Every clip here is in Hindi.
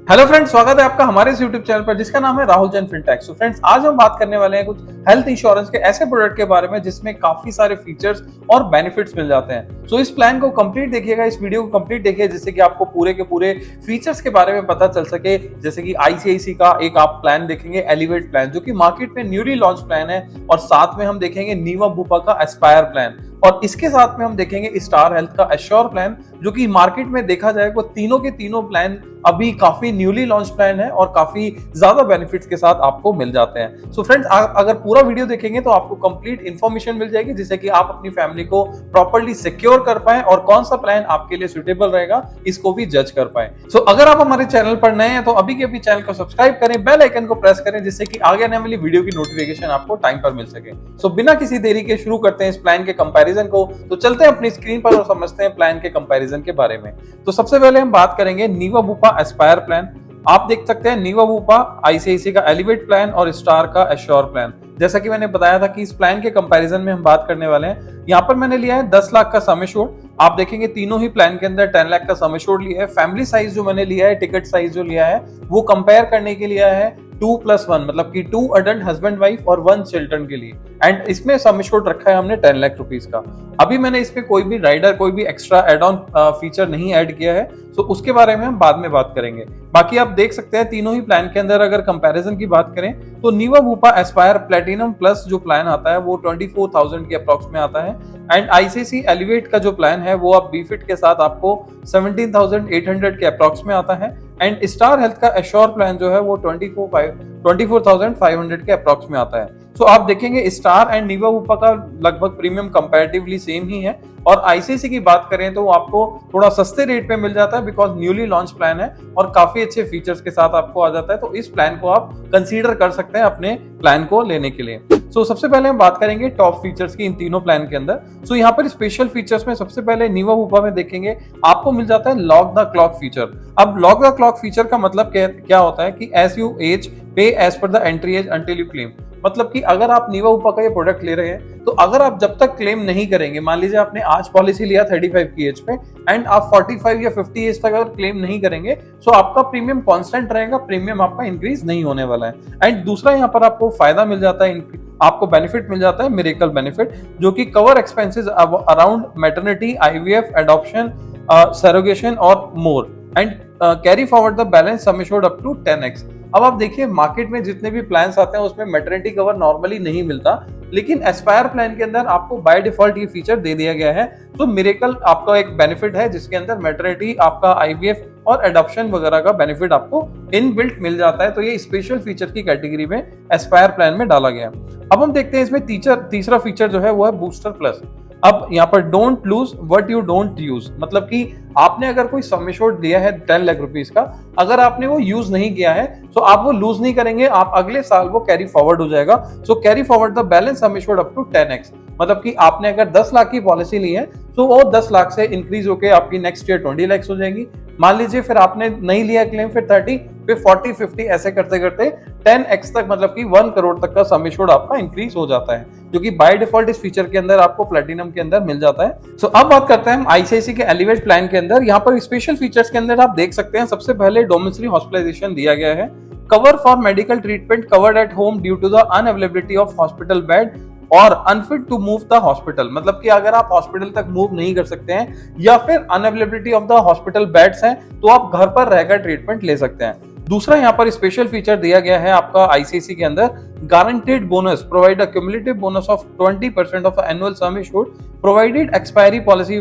हेलो फ्रेंड्स, स्वागत है आपका हमारे इस यूट्यूब चैनल पर जिसका नाम है Rahul Jain fintech. So friends, आज हम बात करने वाले हैं कुछ हेल्थ इंश्योरेंस के ऐसे प्रोडक्ट के बारे में जिसमें काफी सारे फीचर्स और बेनिफिट्स मिल जाते हैं। सो इस प्लान को कंप्लीट देखिएगा, इस वीडियो को कंप्लीट देखिए जिससे कि आपको पूरे के पूरे फीचर्स के बारे में पता चल सके। जैसे कि आईसीआईसी का एक आप प्लान देखेंगे, एलिवेट प्लान, जो कि मार्केट में न्यूली लॉन्च प्लान है, और साथ में हम देखेंगे नीवा बुपा का एस्पायर प्लान, और इसके साथ में हम देखेंगे स्टार हेल्थ का एश्योर प्लान, जो कि मार्केट में देखा जाए वो तीनों के तीनों प्लान अभी काफी न्यूली लॉन्च प्लान है और काफी ज्यादा बेनिफिट्स के साथ आपको मिल जाते हैं। सो फ्रेंड्स, अगर पूरा वीडियो देखेंगे तो आपको कंप्लीट इंफॉर्मेशन मिल जाएगी जिससे कि आप अपनी फैमिली को प्रॉपर्ली सिक्योर कर पाए और कौन सा प्लान आपके लिए सुटेबल रहेगा इसको भी जज कर पाए। सो अगर आप हमारे चैनल पर नए हैं तो अभी के अभी चैनल को सब्सक्राइब करें, बेल आइकन को प्रेस करें जिससे कि आगे आने वाली वीडियो की नोटिफिकेशन आपको टाइम पर मिल सके। सो बिना किसी देरी के शुरू करते हैं इस प्लान के कंपैरिजन को। तो चलते हैं अपनी स्क्रीन पर और समझते हैं प्लान के कंपैरिजन के बारे में। तो सबसे पहले हम बात करेंगे नीवा बुपा एस्पायर प्लान। आप देख सकते हैं नीवा बुपा आईसीआईसी का एलिवेट प्लान और स्टार का एश्योर प्लान। जैसा कि मैंने बताया था कि इस प्लान के कंपैरिजन में हम बात करने वाले हैं। यहाँ पर मैंने लिया है 10 लाख का सम एश्योर्ड। आप देखेंगे तीनों ही प्लान के अंदर 10 लाख का सम एश्योर्ड लिया है। फैमिली साइज जो मैंने लिया है, टिकट साइज जो लिया है, वो कंपेयर करने के लिया है 2+1, मतलब कि 2 अडल्ट हस्बैंड वाइफ और 1 चिल्ड्रन के लिए। एंड इसमें सम एश्योर्ड रखा है हमने 10 लाख रुपीस का। अभी मैंने इसमें कोई भी राइडर, कोई भी एक्स्ट्रा एड ऑन फीचर नहीं ऐड किया है, तो उसके बारे में हम बाद में बात करेंगे। बाकी आप देख सकते हैं तीनों ही प्लान के अंदर अगर कंपैरिजन की बात करें तो नीवा बुपा एस्पायर प्लेटिनम प्लस जो प्लान आता है वो 24,000 के अप्रॉक्स में आता है। एंड आईसीआईसी एलिवेट का जो प्लान है वो आप बीफिट के साथ आपको 17,800 के अप्रॉक्स में आता है। एंड स्टार हेल्थ का एश्योर प्लान जो है वो 24,500 के अप्रॉक्स में आता है। सो आप देखेंगे स्टार एंड नीवा बुपा का लगभग प्रीमियम कंपैरेटिवली सेम ही है, और आईसीआईसी की बात करें तो आपको थोड़ा सस्ते रेट पे मिल जाता है बिकॉज न्यूली लॉन्च प्लान है और काफी अच्छे फीचर्स के साथ आपको आ जाता है। तो इस प्लान को आप कंसीडर कर सकते हैं अपने प्लान को लेने के लिए। सबसे पहले हम बात करेंगे टॉप फीचर्स की इन तीनों प्लान के अंदर। यहाँ पर स्पेशल फीचर्स में सबसे पहले नीवा बुपा में देखेंगे आपको मिल जाता है लॉक द क्लॉक फीचर। अब लॉक द क्लॉक फीचर का मतलब क्या होता है कि as you age pay as per the entry age until you claim. मतलब कि अगर आप नीवा बुपा का ये प्रोडक्ट ले रहे हैं तो अगर आप जब तक क्लेम नहीं करेंगे, मान लीजिए आपने आज पॉलिसी लिया 35 की एज पे एंड आप 45 या 50 एज तक अगर क्लेम नहीं करेंगे तो आपका प्रीमियम कांस्टेंट रहेगा, प्रीमियम आपका इंक्रीज नहीं होने वाला है। एंड दूसरा यहाँ पर आपको फायदा मिल जाता है, आपको बेनिफिट मिल जाता है मिरेकल बेनिफिट, जो कि cover expenses around maternity, IVF, adoption, surrogation और more, and carry forward the balance sum assured up to 10x। अब आप देखिए मार्केट में जितने भी प्लान्स आते हैं उसमें मैटरनिटी कवर नॉर्मली नहीं मिलता, लेकिन एस्पायर प्लान के अंदर आपको बाय डिफॉल्ट ये फीचर दे दिया गया है। तो मिरेकल आपका एक बेनिफिट है जिसके अंदर मैटरनिटी, आपका आईवीएफ और एडॉप्शन वगैरह का बेनिफिट आपको इनबिल्ट मिल जाता है। तो ये स्पेशल फीचर की कैटेगरी में एस्पायर प्लान में डाला गया। अब हम देखते हैं इसमें तीसरा फीचर जो है वो है बूस्टर प्लस। अब यहाँ पर don't lose what you don't use, मतलब कि आपने अगर कोई सम एश्योर्ड दिया है 10 लाख रुपीस का, अगर आपने वो यूज नहीं किया है तो आप वो लूज नहीं करेंगे, आप अगले साल वो कैरी फॉरवर्ड हो जाएगा। So carry forward the balance sum assured up to 10x। मतलब कि आपने अगर 10 लाख की पॉलिसी ली है तो वो 10 लाख से इंक्रीज होकर आपकी नेक्स्ट ईयर 20 लाख हो जाएगी। मान लीजिए फिर आपने नहीं लिया क्लेम, फिर 30, फिर 40, 50 ऐसे करते करते 10x तक, मतलब कि 1 करोड़ तक का सम एश्योर्ड आपका इंक्रीज हो जाता है, जो कि बाय डिफॉल्ट इस फीचर के अंदर आपको प्लैटिनम के अंदर मिल जाता है। सो अब बात करते हैं हम आईसीआईसी के एलिवेट प्लान के अंदर। यहाँ पर स्पेशल फीचर्स के अंदर आप देख सकते हैं सबसे पहले डोमिसिलरी हॉस्पिटलाइजेशन दिया गया है, cover for medical treatment covered at home due to the unavailability of hospital bed और unfit to move the hospital. मतलब कि अगर आप हॉस्पिटल तक मूव नहीं कर सकते हैं या फिर unavailability of the hospital beds हैं तो आप घर पर रहकर ट्रीटमेंट ले सकते हैं। दूसरा यहाँ पर स्पेशल फीचर दिया गया है आपका आईसीआईसी के अंदर, guaranteed bonus provide a cumulative bonus of 20% of annual sum assured provided expiry policy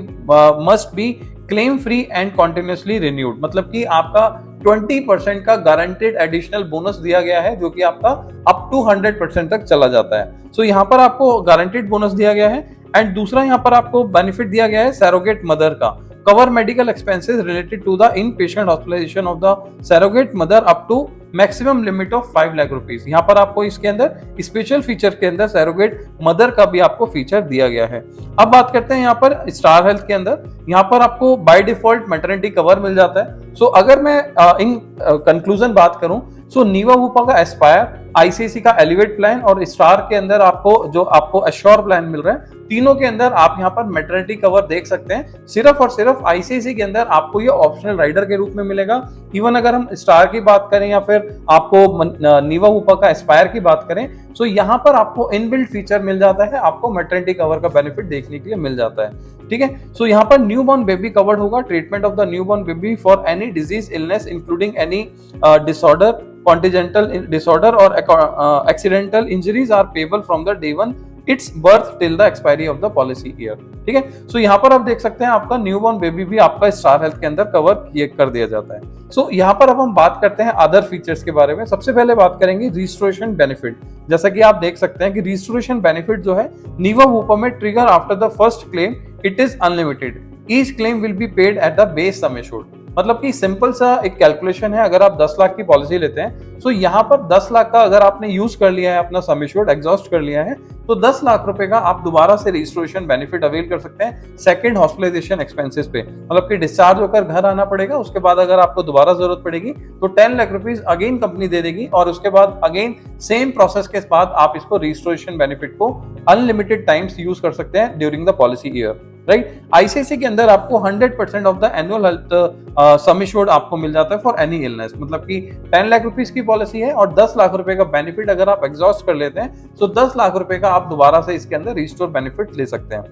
must be claim free and continuously renewed. मतलब कि आपका 20% का गारंटेड एडिशनल बोनस दिया गया है जो कि आपका अप टू 100% तक चला जाता है। सो यहाँ पर आपको गारंटेड बोनस दिया गया है। एंड दूसरा यहाँ पर आपको बेनिफिट दिया गया है सैरोगेट मदर का, cover medical expenses related to the inpatient hospitalization of the surrogate mother up to maximum limit of 5 lakh rupees. यहाँ पर आपको इसके अंदर स्पेशल फीचर के अंदर सैरोगेट मदर का भी आपको फीचर दिया गया है। अब बात करते हैं यहाँ पर स्टार हेल्थ के अंदर। यहाँ पर आपको बाय डिफॉल्ट मैटरनिटी कवर मिल जाता है, सो अगर मैं इन कंक्लूजन बात करूं, सो नीवा वूपा का एस्पायर, आईसीआईसी का एलिवेट प्लान और स्टार के अंदर आपको एश्योर प्लान मिल रहा है, तीनों के अंदर आप यहाँ पर मैटरनिटी कवर देख सकते हैं। सिर्फ और सिर्फ आईसीआईसी के अंदर आपको ये ऑप्शनल राइडर के रूप में मिलेगा। इवन अगर हम स्टार की बात करें या फिर आपको नीवा वूपा का एस्पायर की बात करें, सो यहाँ पर आपको इनबिल्ट फीचर मिल जाता है, आपको मैटरनिटी कवर का बेनिफिट देखने के लिए मिल जाता है। ठीक है, सो यहाँ पर न्यूबॉर्न बेबी कवर्ड होगा, treatment of the newborn baby for any disease illness including any disorder, congenital disorder और accidental injuries are payable from the day one its birth till the expiry of the policy year. ठीक है, सो यहाँ पर आप देख सकते हैं आपका न्यूबॉर्न बेबी भी आपका स्टार हेल्थ के अंदर कवर कर दिया जाता है। सो यहाँ पर अब हम बात करते हैं अदर फीचर्स के बारे में। सबसे पहले बात करेंगे रिस्टोरेशन बेनिफिट। जैसा कि आप देख सकते हैं कि रिस्टोरेशन बेनिफिट जो है नीवा वूपा में trigger after the first claim, it is unlimited, each claim will be paid at the base sum assured. मतलब कि सिंपल सा एक कैलकुलेशन है, अगर आप 10 लाख की पॉलिसी लेते हैं, तो यहाँ पर 10 लाख का अगर आपने यूज कर लिया है, अपना सम एश्योर्ड एग्जॉस्ट कर लिया है, तो 10 लाख रुपए का आप दोबारा से रिस्टोरेशन बेनिफिट अवेल कर सकते हैं सेकंड हॉस्पिटलाइजेशन एक्सपेंसेस पे। मतलब कि डिस्चार्ज होकर घर आना पड़ेगा, उसके बाद अगर आपको दोबारा जरूरत पड़ेगी तो 10 लाख रुपीज अगेन कंपनी दे देगी, और उसके बाद अगेन सेम प्रोसेस के बाद आप इसको रिस्टोरेशन बेनिफिट को अनलिमिटेड टाइम्स यूज कर सकते हैं during the policy year. Right, ICIC के अंदर आपको 100% of the annual health sum assured आपको मिल जाता है फॉर एनी इलनेस। मतलब कि 10 लाख रुपीस की पॉलिसी है और 10 लाख रुपए का बेनिफिट अगर आप एग्जॉस्ट कर लेते हैं, तो 10 लाख रुपए का आप दोबारा से इसके अंदर रिस्टोर बेनिफिट ले सकते हैं।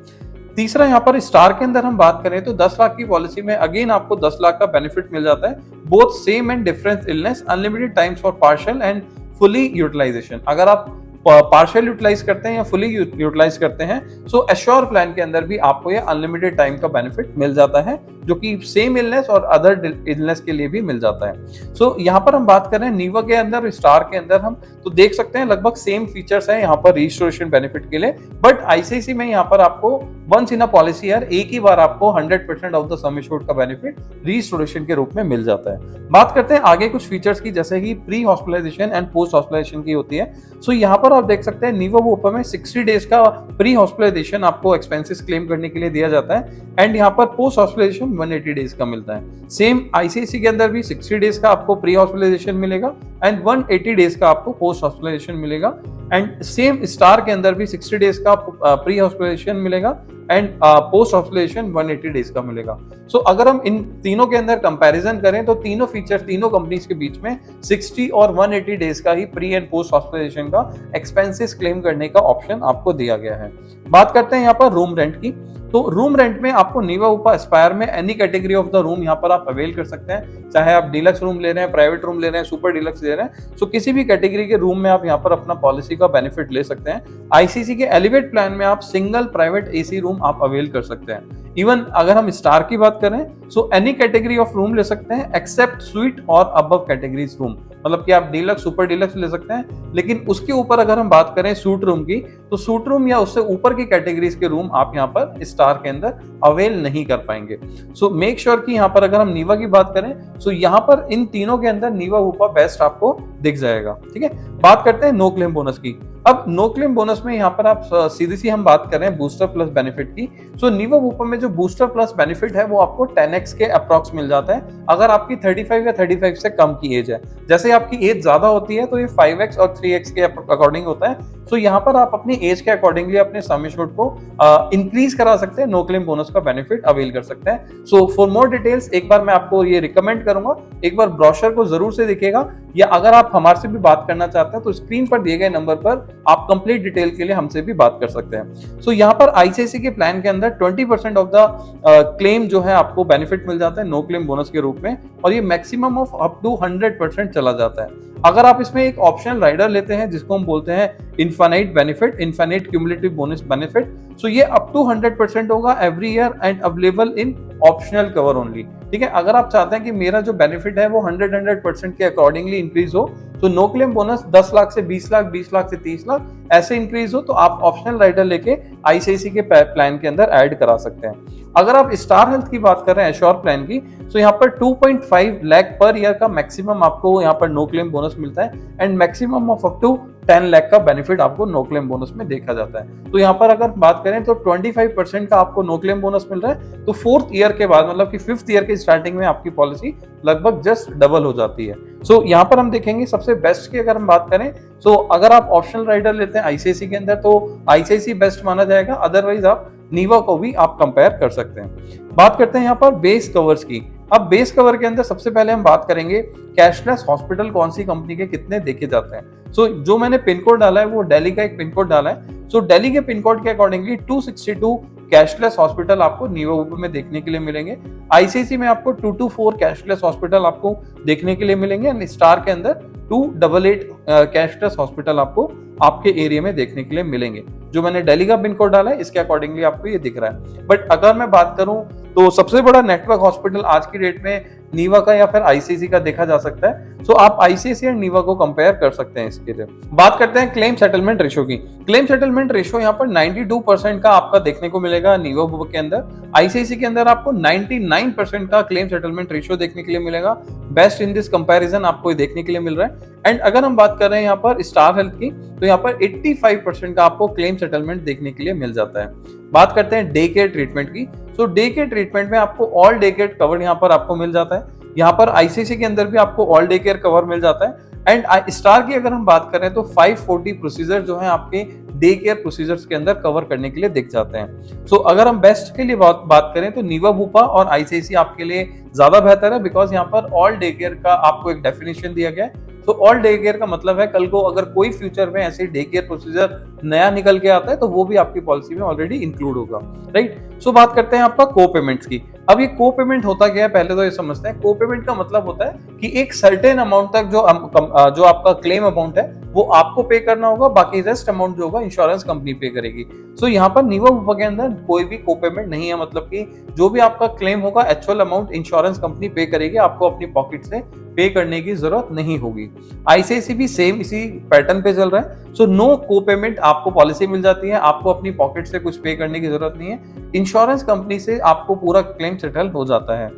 तीसरा, यहाँ पर स्टार के अंदर हम बात करें तो 10 लाख की पॉलिसी में अगेन आपको 10 लाख का बेनिफिट मिल जाता है, both same and different illness, unlimited times for partial and fully utilisation. अगर आप पार्शियल यूटिलाइज करते हैं या फुली यूटिलाइज करते हैं, सो एश्योर प्लान के अंदर भी आपको ये अनलिमिटेड टाइम का बेनिफिट मिल जाता है, जो कि सेम इलनेस और अदर इलनेस के लिए भी मिल जाता है। सो यहाँ पर हम बात कर रहे हैं नीवा के अंदर, स्टार के अंदर हम तो देख सकते हैं लगभग सेम फीचर्स हैं यहाँ पर रिस्टोरेशन बेनिफिट के लिए, बट आईसीआईसी में यहाँ पर आपको once in a policy year एक ही बार आपको 100% ऑफ द सम एश्योर्ड का बेनिफिट रिस्टोरेशन के रूप में मिल जाता है। बात करते हैं आगे कुछ फीचर्स की, जैसे कि pre hospitalisation and post hospitalisation की होती है। सो यहाँ पर आप देख सकते हैं नीवा वूपा में 60 डेज का प्री हॉस्पिटलाइजेशन आपको एक्सपेंसेस क्लेम करने के लिए दिया जाता है, एंड यहाँ पर पोस्ट हॉस्पिटलाइजेशन 180 डेज का मिलता है। सेम आईसीआईसी के अंदर भी 60 डेज का आपको प्री हॉस्पिटलाइजेशन मिलेगा एंड 180 डेज का आपको पोस्ट हॉस्पिटलाइजेशन मिलेगा, एंड सेम स्टार के अंदर भी 60 डेज का प्री हॉस्पिटलाइजेशन मिलेगा एंड पोस्ट हॉस्पिटलाइजेशन 180 डेज का मिलेगा। सो अगर हम इन तीनों के अंदर कंपैरिजन करें तो तीनों फीचर्स तीनों कंपनीज के बीच में 60 और 180 डेज का ही प्री एंड पोस्ट हॉस्पिटलाइजेशन का एक्सपेंसेस क्लेम करने का ऑप्शन आपको दिया गया है। बात करते हैं यहाँ पर रूम रेंट की। तो रूम रेंट में आपको नीवा वूपा एस्पायर में any category of the room यहाँ पर आप अवेल कर सकते हैं, चाहे आप डीलक्स रूम ले रहे हैं, प्राइवेट रूम ले रहे हैं, सुपर डीलक्स ले रहे हैं, सो किसी भी कैटेगरी के रूम में आप यहाँ पर अपना पॉलिसी का बेनिफिट ले सकते हैं। आईसीआईसी के एलिवेट प्लान में आप सिंगल प्राइवेट एसी रूम आप अवेल कर सकते हैं। इवन अगर हम स्टार की बात करें, so any category of room ले सकते हैं एक्सेप्ट स्वीट और अबव कैटेगरीज रूम। मतलब कि आप डीलक्स सुपर डीलक्स ले सकते हैं, लेकिन उसके ऊपर अगर हम बात करें सूट रूम की, तो सूट रूम या उससे ऊपर की कैटेगरीज के रूम आप यहाँ पर स्टार के अंदर अवेल नहीं कर पाएंगे। सो मेक श्योर कि यहाँ पर अगर हम नीवा की बात करें, सो यहाँ पर इन तीनों के अंदर नीवा वूपा बेस्ट आपको दिख जाएगा। ठीक है, बात करते हैं नो क्लेम बोनस की। अब नो क्लेम बोनस में यहाँ पर आप सीधी सी हम बात करें बूस्टर प्लस बेनिफिट की। सो नीवा वूपा में जो बूस्टर प्लस बेनिफिट है वो आपको 10x के अप्रॉक्स मिल जाता है अगर आपकी 35 या 35 से कम की एज है। जैसे आपकी एज ज्यादा होती है तो ये 5x और 3x के अकॉर्डिंग होता है। तो यहाँ पर आप अपनी एज के अकॉर्डिंगली अपने सम एश्योर्ड को इंक्रीज करा सकते हैं, नो क्लेम बोनस का बेनिफिट अवेल कर सकते हैं। सो फॉर मोर डिटेल्स एक बार मैं आपको ये रिकमेंड करूंगा, एक बार ब्रोशर को जरूर से देखिएगा, या अगर आप हमारे से भी बात करना चाहते हैं तो स्क्रीन पर दिए गए नंबर पर आप कंप्लीट डिटेल के लिए हमसे भी बात कर सकते हैं। सो यहाँ पर आईसीआईसी के प्लान के अंदर 20% ऑफ द क्लेम जो है आपको बेनिफिट मिल जाता है नो क्लेम बोनस के रूप में, और ये मैक्सिमम ऑफ अप टू 100% चला जाता है। अगर आप इसमें एक ऑप्शनल राइडर लेते हैं जिसको हम बोलते हैं infinite benefit, infinite cumulative bonus benefit, so ये अप टू 100% होगा every year and available in optional cover only. ठीक है, अगर आप चाहते हैं कि मेरा जो बेनिफिट है वो 100% के अकॉर्डिंगली इंक्रीज हो, तो नो क्लेम बोनस 10 लाख से 20 लाख, 20 लाख से 30 लाख ऐसे इंक्रीज हो, तो आप ऑप्शनल राइडर लेके आईसीआईसी के प्लान के अंदर ऐड करा सकते हैं। अगर आप स्टार हेल्थ की बात कर रहे हैं एश्योर प्लान की, तो यहाँ पर 2.5 लाख पर ईयर का मैक्सिमम आपको यहाँ पर नो क्लेम बोनस मिलता है and maximum of up to 10 lakh का बेनिफिट आपको नो क्लेम बोनस में देखा जाता है। तो यहाँ पर अगर बात करें तो 25% का आपको नो क्लेम बोनस मिल रहा है। तो 4th ईयर के बाद मतलब कि 5th ईयर के स्टार्टिंग में आपकी पॉलिसी लगभग जस्ट डबल हो जाती है। सो यहाँ पर हम देखेंगे सबसे बेस्ट की अगर हम बात करें, सो अगर आप ऑप्शनल राइडर लेते हैं आईसीआईसी के अंदर तो आईसीआईसी बेस्ट माना जाएगा, अदरवाइज आप नीवा को भी आप कंपेयर कर सकते हैं। बात करते हैं यहाँ पर बेस कवर्स की। अब बेस कवर के अंदर सबसे पहले हम बात करेंगे कैशलेस हॉस्पिटल कौन सी कंपनी के कितने देखे जाते हैं। सो जो मैंने पिन कोड डाला है वो दिल्ली का एक पिन कोड डाला है। सो दिल्ली के पिन कोड के अकॉर्डिंगली 262 कैशलेस हॉस्पिटल आपको नीवा ऊपर में देखने के लिए मिलेंगे। आईसीआईसी में आपको 224 कैशलेस हॉस्पिटल आपको देखने के लिए मिलेंगे एंड स्टार के अंदर 288 कैशलेस हॉस्पिटल आपको आपके एरिया में देखने के लिए मिलेंगे। जो मैंने दिल्ली का पिन कोड डाला है इसके अकॉर्डिंगली आपको ये दिख रहा है। बट अगर मैं बात करूं तो सबसे बड़ा नेटवर्क हॉस्पिटल आज की डेट में नीवा का या फिर आईसीआईसी का देखा जा सकता है। सो आप आईसीआईसी और नीवा को कंपेयर कर सकते हैं इसके लिए। बात करते हैं क्लेम सेटलमेंट रेशो की। क्लेम सेटलमेंट रेशो यहाँ पर 92% का आपका देखने को मिलेगा नीवा के अंदर। आईसीआईसी के अंदर आपको 99% का क्लेम सेटलमेंट रेशो देखने के लिए मिलेगा। बेस्ट इन दिस कंपैरिजन आपको देखने के लिए मिल रहा है। एंड अगर हम बात कर रहे हैं यहाँ पर स्टार हेल्थ की तो यहाँ पर 85% का आपको क्लेम सेटलमेंट देखने के लिए मिल जाता है। बात करते हैं डे केयर ट्रीटमेंट की। सो डे केयर ट्रीटमेंट में आपको ऑल डे केयर कवर यहाँ पर आपको मिल जाता है। यहाँ पर आईसीआईसी के अंदर भी आपको ऑल डे केयर कवर मिल जाता है। एंड स्टार की अगर हम बात करें तो 540 प्रोसीजर जो है आपके डे केयर प्रोसीजर्स के अंदर कवर करने के लिए दिख जाते हैं। सो अगर हम बेस्ट के लिए बात करें तो नीवा भूपा और आईसीआईसी आपके लिए ज्यादा बेहतर है, बिकॉज यहाँ पर ऑल डे केयर का आपको एक डेफिनेशन दिया गया है। तो ऑल डे केयर का मतलब है कल को अगर कोई फ्यूचर में ऐसे डे केयर प्रोसीजर नया निकल के आता है तो वो भी आपकी पॉलिसी में ऑलरेडी इंक्लूड होगा, राइट। सो बात करते हैं आपका को पेमेंट्स की। अब ये को पेमेंट होता क्या है पहले तो ये समझते हैं। को पेमेंट का मतलब होता है कि एक सर्टेन अमाउंट तक जो आपका क्लेम अमाउंट है वो आपको पे करना होगा, बाकी रेस्ट अमाउंट जो होगा इंश्योरेंस कंपनी पे करेगी। सो यहाँ पर नीवा भूपा के अंदर कोई भी को पेमेंट नहीं है, मतलब कि जो भी आपका क्लेम होगा एक्चुअल अमाउंट इंश्योरेंस कंपनी पे करेगी, आपको अपनी पॉकेट से पे करने की जरूरत नहीं होगी। आईसीआईसी भी सेम इसी पैटर्न पे चल रहा है। सो नो को पेमेंट आपको पॉलिसी मिल जाती है, आपको अपनी पॉकेट से कुछ पे करने की जरूरत नहीं है, इंश्योरेंस कंपनी से आपको पूरा क्लेम सेटल हो जाता है।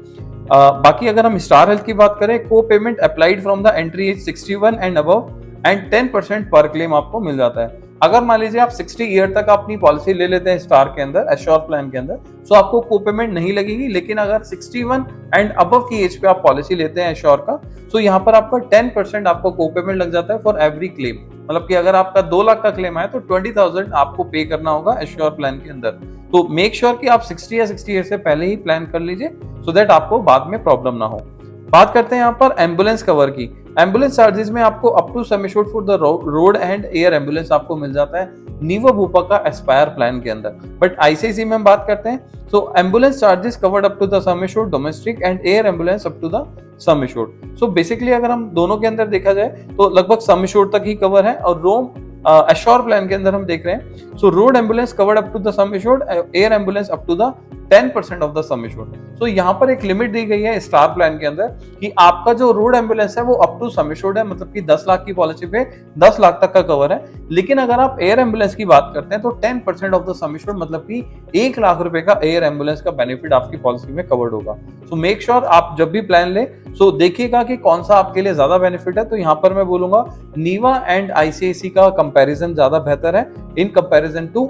बाकी अगर हम स्टार हेल्थ की बात करें, को payment applied from the entry age 61 and above and 10% पर क्लेम आपको मिल जाता है। अगर मान लीजिए आप 60 ईयर तक अपनी पॉलिसी ले लेते हैं स्टार के अंदर एश्योर प्लान के अंदर, तो आपको को पेमेंट नहीं लगेगी। लेकिन अगर 61 एंड अबव की एज पे आप पॉलिसी लेते हैं एश्योर का, तो यहाँ पर आपका 10% आपको को पेमेंट लग जाता है फॉर एवरी क्लेम। मतलब कि अगर आपका 2 लाख का क्लेम आया तो 20,000 आपको पे करना होगा एश्योर प्लान के अंदर। तो मेक श्योर कि आप 60 या 60 ईयर से पहले ही प्लान कर लीजिए, सो दैट आपको बाद में प्रॉब्लम ना हो। बात करते हैं यहाँ पर एम्बुलेंस कवर की। एम्बुलेंस चार्जेस में आपको up to sum assured for the road and air ambulance आपको मिल जाता है नीवा भूपा का एस्पायर प्लान के अंदर। बट आईसीआईसी में हम बात करते हैं so ambulance charges covered up to the sum assured domestic and air ambulance up to the sum assured. So basically अगर हम दोनों के अंदर देखा जाए तो लगभग सम एश्योर्ड तक ही कवर है। और रोम एश्योर प्लान के अंदर हम देख रहे हैं so road ambulance covered up to the sum assured, air ambulance up to the 10% of the sum assured. So यहाँ पर एक लिमिट दी गई है स्टार प्लान के अंदर कि आपका जो रोड एम्बुलेंस है वो अप टू सम एश्योर्ड है, मतलब कि 10 लाख की पॉलिसी पे 10 लाख तक का कवर है। लेकिन अगर आप एयर एम्बुलेंस की बात करते हैं तो 10% ऑफ द सम एश्योर्ड, मतलब कि 1 लाख रुपए का एयर एम्बुलेंस का बेनिफिट आपकी पॉलिसी में कवर्ड होगा। सो मेक श्योर आप जब भी प्लान ले सो देखिएगा कि कौन सा आपके लिए ज्यादा बेनिफिट है। तो यहाँ पर मैं बोलूंगा नीवा एंड आईसीआईसी का कंपैरिजन ज्यादा बेहतर है in comparison to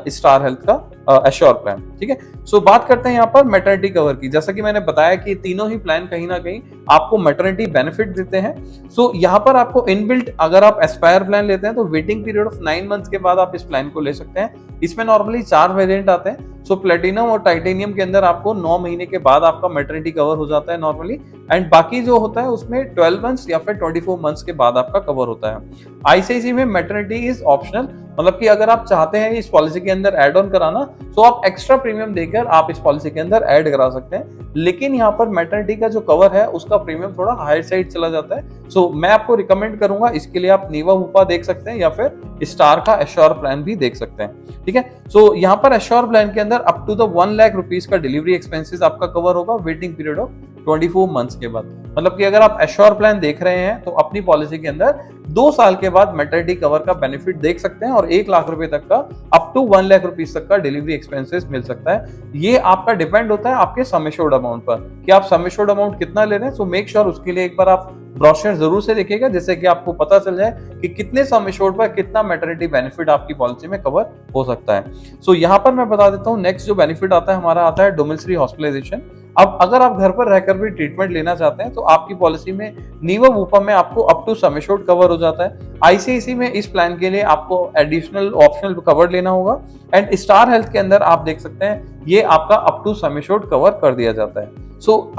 Star Health का एश्योर प्लान, ठीक है। सो बात करते हैं यहाँ पर मैटरनिटी कवर की। जैसा कि मैंने बताया कि तीनों ही प्लान कहीं ना कहीं आपको मैटरनिटी बेनिफिट देते हैं। सो यहाँ पर आपको इनबिल्ट अगर आप एस्पायर प्लान लेते हैं तो वेटिंग पीरियड ऑफ 9 मंथ्स के बाद आप इस प्लान को ले सकते हैं। इसमें नॉर्मली 4 वेरिएंट आते हैं। सो प्लेटिनम और टाइटेनियम के अंदर आपको 9 महीने के बाद आपका मैटरनिटी कवर हो जाता है नॉर्मली, एंड बाकी जो होता है उसमें 12 मंथ्स या फिर 24 मंथ्स के बाद आपका कवर होता है। आईसीआईसी में मैटरनिटी इज ऑप्शनल, मतलब कि अगर आप चाहते हैं इस पॉलिसी के अंदर ऐड ऑन कराना तो आप एक्स्ट्रा प्रीमियम देकर आप इस पॉलिसी के अंदर ऐड करा सकते हैं। लेकिन यहाँ पर मैटरनिटी का जो कवर है उसका प्रीमियम थोड़ा हायर साइड चला जाता है। सो मैं आपको रिकमेंड करूंगा इसके लिए आप नीवा भूपा देख सकते हैं या फिर स्टार का एश्योर प्लान भी देख सकते हैं, ठीक है। सो यहाँ पर एश्योर प्लान के अंदर up to the 1 lakh rupees का डिलीवरी एक्सपेंसेस आपका कवर होगा वेटिंग पीरियड ऑफ 24 मंथ्स के बाद। मतलब कि अगर आप एश्योर प्लान देख रहे हैं तो अपनी पॉलिसी के अंदर 2 साल के बाद मैटरनिटी कवर का बेनिफिट देख सकते हैं और 1 लाख रुपए तक का अप टू 1 लाख रुपीज तक का डिलीवरी एक्सपेंसेस मिल सकता है। ये आपका डिपेंड होता है आपके सम एश्योर्ड अमाउंट पर कि आप सम एश्योर्ड अमाउंट कितना ले रहे हैं। सो मेक श्योर उसके लिए एक बार आप ब्रोशर जरूर से देखिएगा, जिससे कि आपको पता चल जाए कि कितने सम एश्योर्ड पर कितना मैटरनिटी बेनिफिट आपकी पॉलिसी में कवर हो सकता है। सो यहाँ पर मैं बता देता हूँ, नेक्स्ट जो बेनिफिट आता है हमारा आता है डोमिसिलरी हॉस्पिटलाइजेशन। अब अगर आप घर पर रहकर भी ट्रीटमेंट लेना चाहते हैं तो आपकी पॉलिसी में नीवा वूपा में आपको up to sum assured cover हो जाता है। आईसीआईसी में इस प्लान के लिए आपको एडिशनल ऑप्शनल कवर लेना होगा, एंड स्टार हेल्थ के अंदर आप देख सकते हैं ये आपका up to sum assured cover कर दिया जाता है।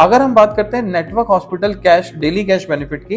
अगर हम बात करते हैं network hospital cash daily cash benefit की,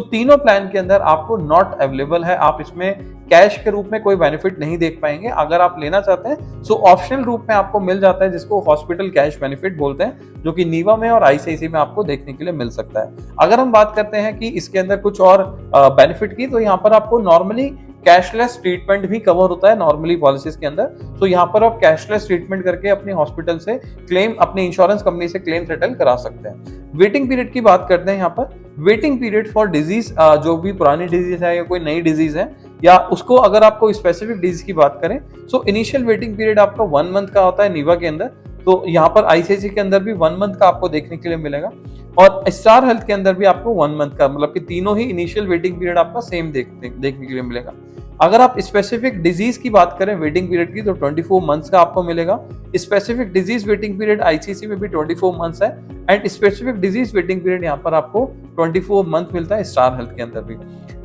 तीनों प्लान के अंदर आपको नॉट अवेलेबल है, आप इसमें कैश के रूप में कोई बेनिफिट नहीं देख पाएंगे। अगर आप लेना चाहते हैं ऑप्शनल रूप में आपको मिल जाता है, जिसको हॉस्पिटल कैश बेनिफिट बोलते हैं, जो कि नीवा में और आईसीआईसी में आपको देखने के लिए मिल सकता है। अगर हम बात करते हैं कि इसके अंदर कुछ और बेनिफिट की, तो यहाँ पर आपको नॉर्मली कैशलेस ट्रीटमेंट भी कवर होता है नॉर्मली पॉलिसीज के अंदर। यहाँ पर आप कैशलेस ट्रीटमेंट करके अपने हॉस्पिटल से क्लेम, अपनी इंश्योरेंस कंपनी से क्लेम सेटल करा सकते हैं। वेटिंग पीरियड की बात करते हैं, यहाँ पर वेटिंग पीरियड फॉर डिजीज, जो भी पुरानी डिजीज है या कोई नई डिजीज है, या उसको अगर आपको स्पेसिफिक डिजीज की बात करें, इनिशियल वेटिंग पीरियड आपका 1 मंथ का होता है नीवा के अंदर। यहाँ पर आईसीआईसी के अंदर भी 1 मंथ का आपको देखने के लिए मिलेगा, और स्टार हेल्थ के अंदर भी आपको 1 मंथ का, मतलब कि तीनों ही इनिशियल वेटिंग पीरियड आपका सेम देखने के लिए मिलेगा। अगर आप स्पेसिफिक डिजीज की बात करें वेटिंग पीरियड की, तो 24 मंथ्स का आपको मिलेगा। Specific disease waiting period ICICI में भी 24 मंथ्स है, and specific disease waiting period यहाँ पर आपको 24 मंथ मिलता है स्टार हेल्थ के अंदर भी।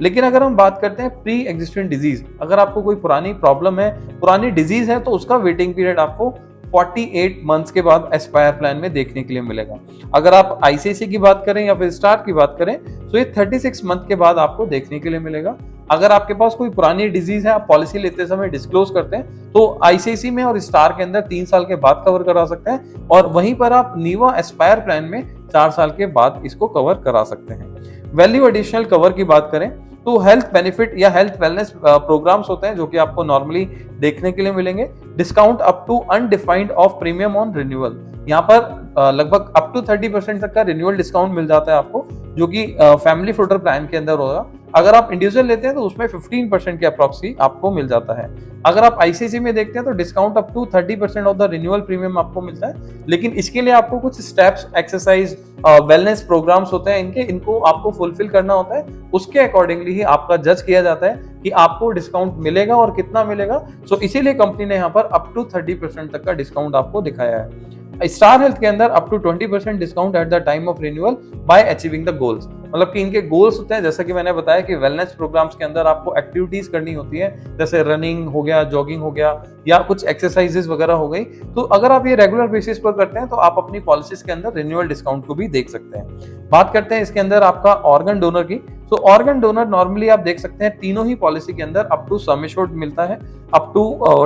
लेकिन अगर हम बात करते हैं प्री एग्जिस्टिंग डिजीज, अगर आपको कोई पुरानी प्रॉब्लम है, पुरानी डिजीज है, तो उसका वेटिंग पीरियड आपको 48 मंथ्स के बाद एस्पायर प्लान में देखने के लिए मिलेगा। अगर आप आईसीआईसी की बात करें या फिर स्टार की बात करें, तो ये 36 मंथ के बाद आपको देखने के लिए मिलेगा। अगर आपके पास कोई पुरानी डिजीज है, आप पॉलिसी लेते समय डिस्क्लोज करते हैं, तो आईसीआईसी में और स्टार के अंदर 3 साल के बाद कवर करा सकते हैं, और वहीं पर आप नीवा एस्पायर प्लान में 4 साल के बाद इसको कवर करा सकते हैं। वैल्यू एडिशनल कवर की बात करें, तो हेल्थ बेनिफिट या हेल्थ वेलनेस प्रोग्राम्स होते हैं जो कि आपको नॉर्मली देखने के लिए मिलेंगे। Discount up to undefined of premium on renewal, यहाँ पर लगभग अप टू 30% तक का रिन्यूअल डिस्काउंट मिल जाता है आपको, जो कि फैमिली फ्लोटर प्लान के अंदर होगा। अगर आप इंडिविजुअल लेते हैं तो उसमें 15% के अप्रॉक्सी आपको मिल जाता है। अगर आप आईसीआईसी में देखते हैं तो discount up to 30% of the renewal premium आपको मिलता है, लेकिन इसके लिए आपको कुछ स्टेप्स, एक्सरसाइज, वेलनेस प्रोग्राम्स होते हैं, इनको आपको फुलफिल करना होता है। उसके अकॉर्डिंगली ही आपका जज किया जाता है कि आपको डिस्काउंट मिलेगा और कितना मिलेगा। इसीलिए कंपनी ने यहाँ पर अप टू 30% तक का डिस्काउंट आपको दिखाया है। स्टार हेल्थ के अंदर up to 20% discount at the time of renewal by achieving the goals, मतलब कि इनके गोल्स होते हैं, जैसा कि मैंने बताया कि वेलनेस प्रोग्राम्स के अंदर आपको एक्टिविटीज करनी होती है, जैसे रनिंग हो गया, जॉगिंग हो गया, या कुछ एक्सरसाइजेस वगैरह हो गई। तो अगर आप ये रेगुलर बेसिस पर करते हैं तो आप अपनी पॉलिसीज के अंदर रिन्यूअल डिस्काउंट को भी देख सकते हैं। बात करते हैं इसके अंदर आपका ऑर्गन डोनर की। ऑर्गन डोनर नॉर्मली आप देख सकते हैं तीनों ही पॉलिसी के अंदर अप टू सम एश्योर्ड मिलता है, up to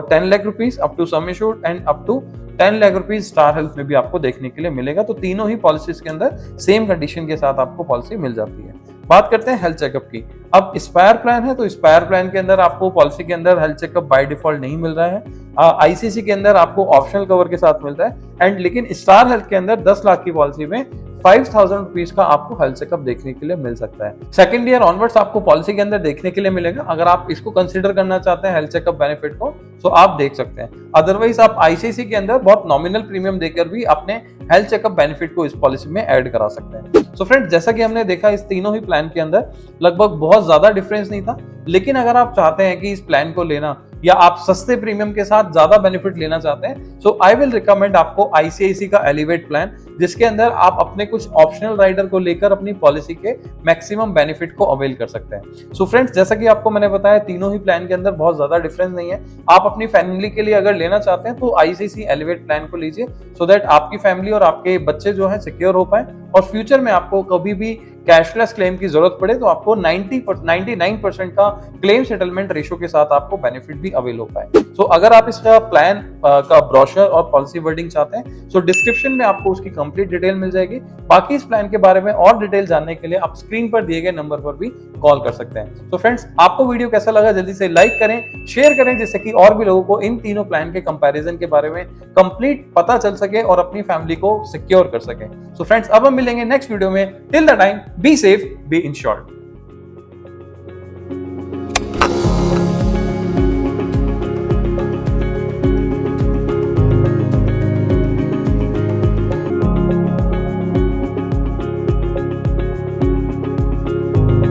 10 lakh rupees up to sum assured, and up to 10 lakh rupees Star Health में भी आपको देखने के लिए मिलेगा। तो तीनों ही पॉलिसीज के अंदर सेम कंडीशन के साथ आपको पॉलिसी मिल जाती है। बात करते हैं हेल्थ चेकअप की। अब स्पायर प्लान है, तो स्पायर प्लान के अंदर आपको पॉलिसी के अंदर हेल्थ चेकअप बाय डिफॉल्ट नहीं मिल रहा है। आईसीआईसी के अंदर आपको ऑप्शनल कवर के साथ मिलता है, एंड लेकिन स्टार हेल्थ के अंदर 10 लाख की पॉलिसी में 5000 रुपीज का आपको हेल्थ चेकअप देखने के लिए मिल सकता है। सेकंड ईयर ऑनवर्ड्स आपको पॉलिसी के अंदर देखने के लिए मिलेगा। अगर आप इसको कंसीडर करना चाहते हैं हेल्थ चेकअप बेनिफिट को, तो आप देख सकते हैं। अदरवाइज आप आईसीआईसी के अंदर बहुत नॉमिनल प्रीमियम देकर भी अपने हेल्थ चेकअप बेनिफिट को इस पॉलिसी में ऐड करा सकते हैं। फ्रेंड्स, जैसा कि हमने देखा इस तीनों ही प्लान के अंदर लगभग बहुत ज्यादा डिफरेंस नहीं था, लेकिन अगर आप चाहते हैं कि इस प्लान को लेना या आप सस्ते प्रीमियम के साथ ज्यादा बेनिफिट लेना चाहते हैं, सो आई विल रिकमेंड आपको आईसीआईसी का एलिवेट प्लान, जिसके अंदर आप अपने कुछ ऑप्शनल राइडर को लेकर अपनी पॉलिसी के मैक्सिमम बेनिफिट को अवेल कर सकते हैं। सो फ्रेंड्स, जैसा कि आपको मैंने बताया तीनों ही प्लान के अंदर बहुत ज्यादा डिफरेंस नहीं है। आप अपनी फैमिली के लिए अगर लेना चाहते हैं तो आईसीआईसी एलिवेट प्लान को लीजिए, सो दैट आपकी फैमिली और आपके बच्चे जो है सिक्योर हो पाए, और फ्यूचर में आपको कभी भी कैशलेस क्लेम की जरूरत पड़े तो आपको 99% का क्लेम सेटलमेंट रेशो के साथ आपको बेनिफिट भी अवेल हो पाए। अगर आप इसका प्लान का ब्रोशर और पॉलिसी वर्डिंग चाहते हैं, डिस्क्रिप्शन में आपको उसकी कंप्लीट डिटेल मिल जाएगी। बाकी इस प्लान के बारे में और डिटेल जानने के लिए आप स्क्रीन पर दिए गए नंबर पर भी कॉल कर सकते हैं। फ्रेंड्स, आपको वीडियो कैसा लगा जल्दी से लाइक करें, शेयर करें, जिससे कि और भी लोगों को इन तीनों प्लान के कंपैरिजन के बारे में कंप्लीट पता चल सके और अपनी फैमिली को सिक्योर कर सके। फ्रेंड्स, अब हम मिलेंगे नेक्स्ट वीडियो में। Till the time, be safe, be insured.